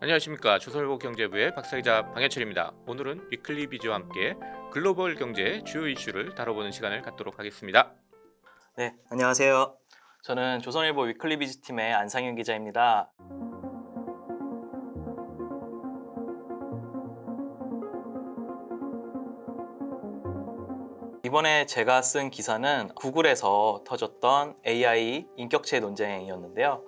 안녕하십니까. 조선일보 경제부의 박사기자 방현철입니다. 오늘은 위클리 비즈와 함께 글로벌 경제 주요 이슈를 다뤄보는 시간을 갖도록 하겠습니다. 네, 안녕하세요. 저는 조선일보 위클리 비즈 팀의 안상윤 기자입니다. 이번에 제가 쓴 기사는 구글에서 터졌던 AI 인격체 논쟁이었는데요.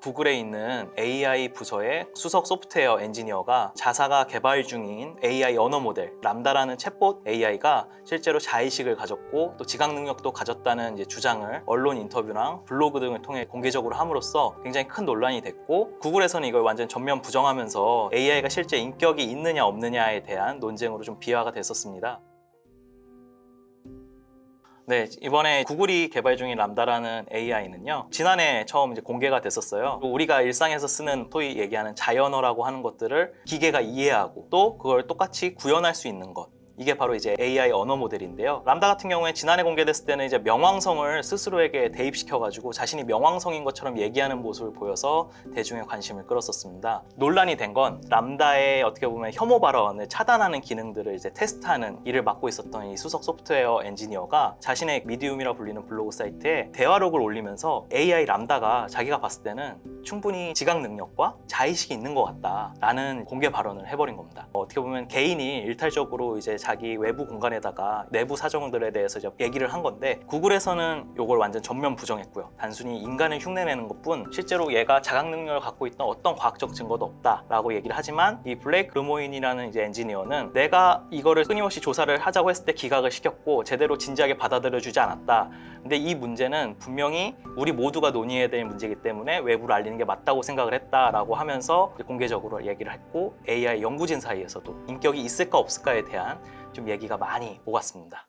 구글에 있는 AI 부서의 수석 소프트웨어 엔지니어가 자사가 개발 중인 AI 언어 모델 람다라는 챗봇 AI가 실제로 자의식을 가졌고 또 지각 능력도 가졌다는 주장을 언론 인터뷰랑 블로그 등을 통해 공개적으로 함으로써 굉장히 큰 논란이 됐고, 구글에서는 이걸 완전 전면 부정하면서 AI가 실제 인격이 있느냐 없느냐에 대한 논쟁으로 좀 비화가 됐었습니다. 네, 이번에 구글이 개발 중인 람다라는 AI는요, 지난해 처음 공개가 됐었어요. 우리가 일상에서 쓰는 소위 얘기하는 자연어라고 하는 것들을 기계가 이해하고 또 그걸 똑같이 구현할 수 있는 것, 이게 바로 이제 AI 언어 모델인데요. 람다 같은 경우에 지난해 공개됐을 때는 이제 명왕성을 스스로에게 대입시켜가지고 자신이 명왕성인 것처럼 얘기하는 모습을 보여서 대중의 관심을 끌었었습니다. 논란이 된 건 람다의 어떻게 보면 혐오 발언을 차단하는 기능들을 이제 테스트하는 일을 맡고 있었던 이 수석 소프트웨어 엔지니어가 자신의 미디움이라 불리는 블로그 사이트에 대화록을 올리면서 AI 람다가 자기가 봤을 때는 충분히 지각 능력과 자의식이 있는 것 같다라는 공개 발언을 해버린 겁니다. 어떻게 보면 개인이 일탈적으로 이제 자기 외부 공간에다가 내부 사정들에 대해서 이제 얘기를 한 건데, 구글에서는 이걸 완전 전면 부정했고요. 단순히 인간을 흉내내는 것뿐 실제로 얘가 자각 능력을 갖고 있던 어떤 과학적 증거도 없다라고 얘기를 하지만, 이 블레이크 르모인이라는 이제 엔지니어는 내가 이거를 끊임없이 조사를 하자고 했을 때 기각을 시켰고 제대로 진지하게 받아들여주지 않았다. 근데 이 문제는 분명히 우리 모두가 논의해야 될 문제이기 때문에 외부를 알리는 게 맞다고 생각을 했다라고 하면서 공개적으로 얘기를 했고, AI 연구진 사이에서도 인격이 있을까 없을까에 대한 좀 얘기가 많이 오갔습니다.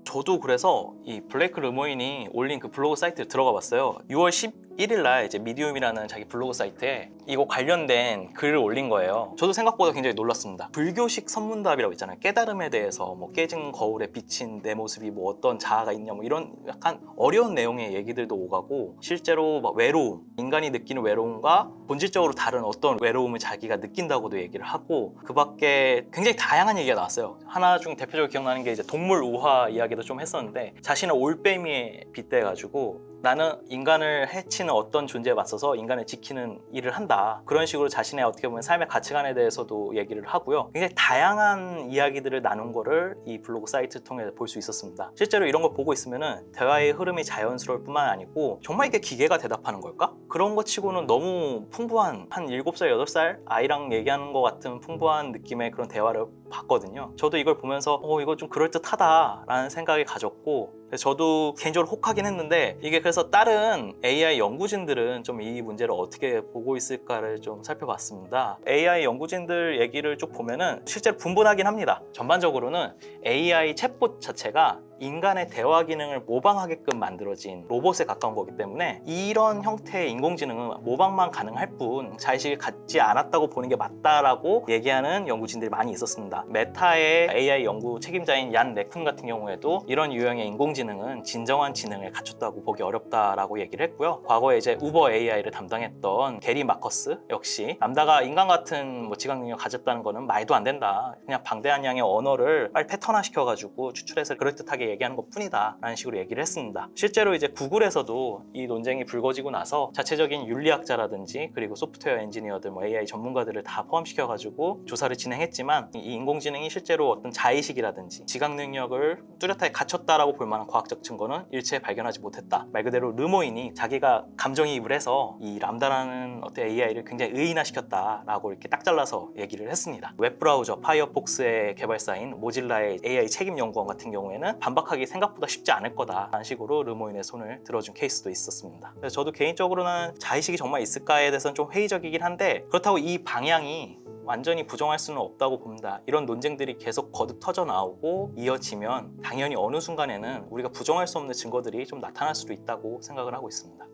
저도 그래서 이 블레이크 르모인이 올린 그 블로그 사이트에 들어가 봤어요. 6월 11일 날 이제 미디움이라는 자기 블로그 사이트에 이거 관련된 글을 올린 거예요. 저도 생각보다 굉장히 놀랐습니다. 불교식 선문답이라고 있잖아요. 깨달음에 대해서 뭐 깨진 거울에 비친 내 모습이 뭐 어떤 자아가 있냐 뭐 이런 약간 어려운 내용의 얘기들도 오가고, 실제로 막 외로움, 인간이 느끼는 외로움과 본질적으로 다른 어떤 외로움을 자기가 느낀다고도 얘기를 하고, 그 밖에 굉장히 다양한 얘기가 나왔어요. 하나 중 대표적으로 기억나는 게 이제 동물 우화 이야기도 좀 했었는데, 자신을 올빼미에 빗대가지고 나는 인간을 해치는 어떤 존재에 맞서서 인간을 지키는 일을 한다, 그런 식으로 자신의 어떻게 보면 삶의 가치관에 대해서도 얘기를 하고요. 굉장히 다양한 이야기들을 나눈 거를 이 블로그 사이트를 통해 볼 수 있었습니다. 실제로 이런 걸 보고 있으면은 대화의 흐름이 자연스러울 뿐만 아니고, 정말 이게 기계가 대답하는 걸까? 그런 것 치고는 너무 풍부한, 한 7살, 8살 아이랑 얘기하는 것 같은 풍부한 느낌의 그런 대화를 봤거든요. 저도 이걸 보면서 이거 좀 그럴듯하다라는 생각이 가졌고, 저도 개인적으로 혹하긴 했는데, 이게 그래서 다른 AI 연구진들은 좀 이 문제를 어떻게 보고 있을까를 좀 살펴봤습니다. AI 연구진들 얘기를 쭉 보면은 실제로 분분하긴 합니다. 전반적으로는 AI 챗봇 자체가 인간의 대화 기능을 모방하게끔 만들어진 로봇에 가까운 거기 때문에 이런 형태의 인공지능은 모방만 가능할 뿐 자의식을 갖지 않았다고 보는 게 맞다라고 얘기하는 연구진들이 많이 있었습니다. 메타의 AI 연구 책임자인 얀 레쿤 같은 경우에도 이런 유형의 인공지능은 진정한 지능을 갖췄다고 보기 어렵다라고 얘기를 했고요. 과거에 이제 우버 AI를 담당했던 게리 마커스 역시 람다가 인간 같은 지각 능력 가졌다는 거는 말도 안 된다, 그냥 방대한 양의 언어를 빨리 패턴화 시켜가지고 추출해서 그럴듯하게 얘기하는 것 뿐이다 라는 식으로 얘기를 했습니다. 실제로 이제 구글에서도 이 논쟁이 불거지고 나서 자체적인 윤리학자라든지 그리고 소프트웨어 엔지니어들, AI 전문가들을 다 포함시켜가지고 조사를 진행했지만, 이 인공지능이 실제로 어떤 자의식이라든지 지각 능력을 뚜렷하게 갖췄다라고 볼 만한 과학적 증거는 일체 발견하지 못했다. 말 그대로 르모인이 자기가 감정이입을 해서 이 람다라는 어떤 AI를 굉장히 의인화시켰다라고 이렇게 딱 잘라서 얘기를 했습니다. 웹브라우저 파이어폭스의 개발사인 모질라의 AI 책임연구원 같은 경우에는 반박하기 생각보다 쉽지 않을 거다라는 식으로 르모인의 손을 들어준 케이스도 있었습니다. 그래서 저도 개인적으로는 자의식이 정말 있을까에 대해서는 좀 회의적이긴 한데, 그렇다고 이 방향이 완전히 부정할 수는 없다고 봅니다. 이런 논쟁들이 계속 거듭 터져 나오고 이어지면 당연히 어느 순간에는 우리가 부정할 수 없는 증거들이 좀 나타날 수도 있다고 생각을 하고 있습니다.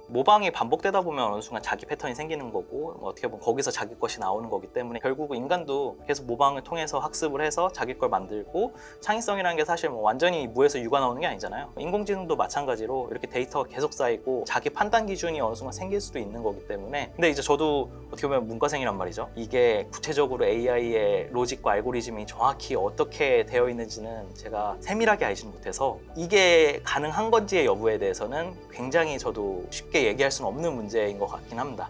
모방이 반복되다 보면 어느 순간 자기 패턴이 생기는 거고 어떻게 보면 거기서 자기 것이 나오는 거기 때문에 결국 인간도 계속 모방을 통해서 학습을 해서 자기 걸 만들고 창의성이라는 게 사실 뭐 완전히 무에서 유가 나오는 게 아니잖아요. 인공지능도 마찬가지로 이렇게 데이터가 계속 쌓이고 자기 판단 기준이 어느 순간 생길 수도 있는 거기 때문에 근데 이제 저도 어떻게 보면 문과생이란 말이죠. 이게 구체적으로 AI의 로직과 알고리즘이 정확히 어떻게 되어 있는지는 제가 세밀하게 알지는 못해서 이게 가능한 건지의 여부에 대해서는 굉장히 저도 쉽게 얘기할 수는 없는 문제인 것 같긴 합니다.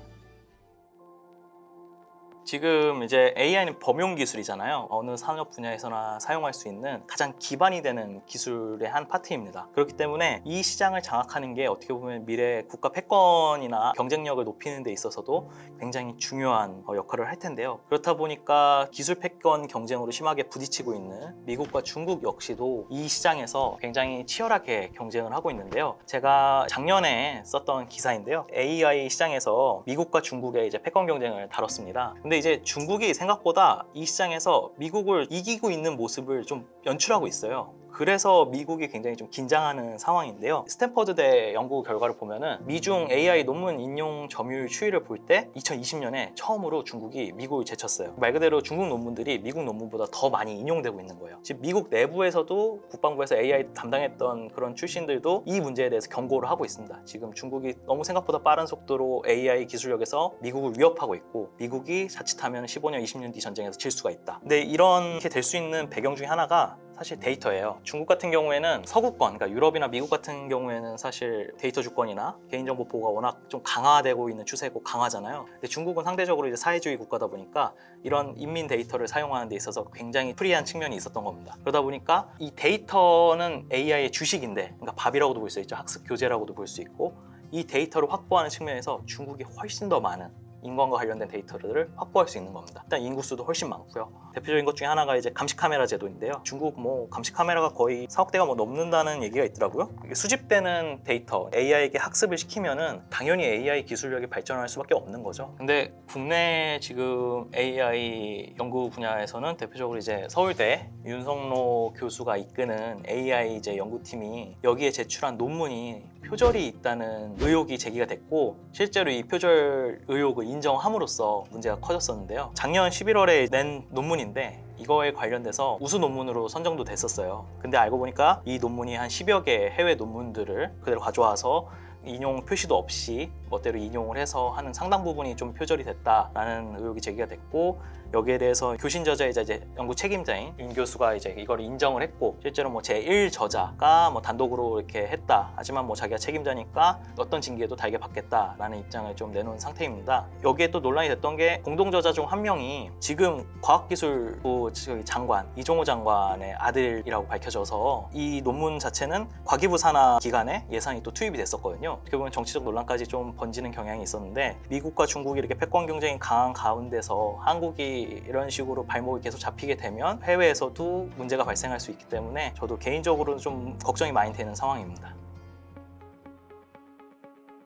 지금 이제 AI는 범용 기술이잖아요. 어느 산업 분야에서나 사용할 수 있는 가장 기반이 되는 기술의 한 파트입니다. 그렇기 때문에 이 시장을 장악하는 게 어떻게 보면 미래 국가 패권이나 경쟁력을 높이는 데 있어서도 굉장히 중요한 역할을 할 텐데요. 그렇다 보니까 기술 패권 경쟁으로 심하게 부딪히고 있는 미국과 중국 역시도 이 시장에서 굉장히 치열하게 경쟁을 하고 있는데요. 제가 작년에 썼던 기사인데요. AI 시장에서 미국과 중국의 이제 패권 경쟁을 다뤘습니다. 근데 이제 중국이 생각보다 이 시장에서 미국을 이기고 있는 모습을 좀 연출하고 있어요. 그래서 미국이 굉장히 좀 긴장하는 상황인데요. 스탠퍼드대 연구 결과를 보면은 미중 AI 논문 인용 점유율 추이를 볼 때 2020년에 처음으로 중국이 미국을 제쳤어요. 말 그대로 중국 논문들이 미국 논문보다 더 많이 인용되고 있는 거예요. 지금 미국 내부에서도 국방부에서 AI 담당했던 그런 출신들도 이 문제에 대해서 경고를 하고 있습니다. 지금 중국이 너무 생각보다 빠른 속도로 AI 기술력에서 미국을 위협하고 있고 미국이 자칫하면 15년, 20년 뒤 전쟁에서 질 수가 있다. 근데 이렇게 될 수 있는 배경 중에 하나가 사실 데이터예요. 중국 같은 경우에는 서구권, 그러니까 유럽이나 미국 같은 경우에는 사실 데이터 주권이나 개인정보 보호가 워낙 좀 강화되고 있는 추세고 강하잖아요. 근데 중국은 상대적으로 이제 사회주의 국가다 보니까 이런 인민 데이터를 사용하는 데 있어서 굉장히 프리한 측면이 있었던 겁니다. 그러다 보니까 이 데이터는 AI의 주식인데, 그러니까 밥이라고도 볼 수 있죠. 학습 교재라고도 볼 수 있고, 이 데이터를 확보하는 측면에서 중국이 훨씬 더 많은 인권과 관련된 데이터를 확보할 수 있는 겁니다. 일단 인구수도 훨씬 많고요. 대표적인 것 중에 하나가 이제 감시 카메라 제도인데요. 중국 뭐 감시 카메라가 거의 4억 대가 뭐 넘는다는 얘기가 있더라고요. 이게 수집되는 데이터, AI에게 학습을 시키면은 당연히 AI 기술력이 발전할 수밖에 없는 거죠. 근데 국내 지금 AI 연구 분야에서는 대표적으로 이제 서울대 윤성로 교수가 이끄는 AI 이제 연구팀이 여기에 제출한 논문이 표절이 있다는 의혹이 제기가 됐고 실제로 이 표절 의혹을 인정함으로써 문제가 커졌었는데요. 작년 11월에 낸 논문인데 이거에 관련돼서 우수 논문으로 선정도 됐었어요. 근데 알고 보니까 이 논문이 한 10여 개의 해외 논문들을 그대로 가져와서 인용 표시도 없이 멋대로 인용을 해서 하는 상당 부분이 좀 표절이 됐다라는 의혹이 제기가 됐고 여기에 대해서 교신 저자이자 이제 연구 책임자인 윤 교수가 이제 이걸 인정을 했고 실제로 뭐 제1 저자가 뭐 단독으로 이렇게 했다. 하지만 뭐 자기가 책임자니까 어떤 징계도 달게 받겠다라는 입장을 좀 내놓은 상태입니다. 여기에 또 논란이 됐던 게 공동 저자 중 한 명이 지금 과학기술부 장관 이종호 장관의 아들이라고 밝혀져서 이 논문 자체는 과기부 산하 기관에 예산이 또 투입이 됐었거든요. 어떻게 보면 정치적 논란까지 좀 번지는 경향이 있었는데 미국과 중국이 이렇게 패권 경쟁이 강한 가운데서 한국이 이런 식으로 발목을 계속 잡히게 되면 해외에서도 문제가 발생할 수 있기 때문에 저도 개인적으로는 좀 걱정이 많이 되는 상황입니다.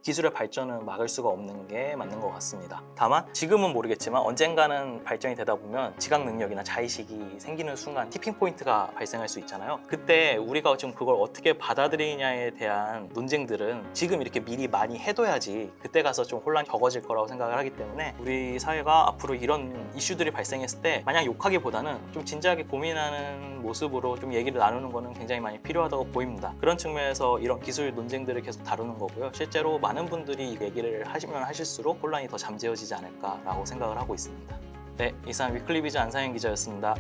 기술의 발전은 막을 수가 없는 게 맞는 것 같습니다. 다만 지금은 모르겠지만 언젠가는 발전이 되다 보면 지각 능력이나 자의식이 생기는 순간 티핑 포인트가 발생할 수 있잖아요. 그때 우리가 지금 그걸 어떻게 받아들이냐에 대한 논쟁들은 지금 이렇게 미리 많이 해둬야지 그때 가서 좀 혼란이 적어질 거라고 생각을 하기 때문에 우리 사회가 앞으로 이런 이슈들이 발생했을 때 마냥 욕하기보다는 좀 진지하게 고민하는 모습으로 좀 얘기를 나누는 거는 굉장히 많이 필요하다고 보입니다. 그런 측면에서 이런 기술 논쟁들을 계속 다루는 거고요. 실제로 많은 분들이 이 얘기를 하시면 하실수록 혼란이 더 잠재워지지 않을까라고 생각을 하고 있습니다. 네, 이상 위클리비즈 안상현 기자였습니다.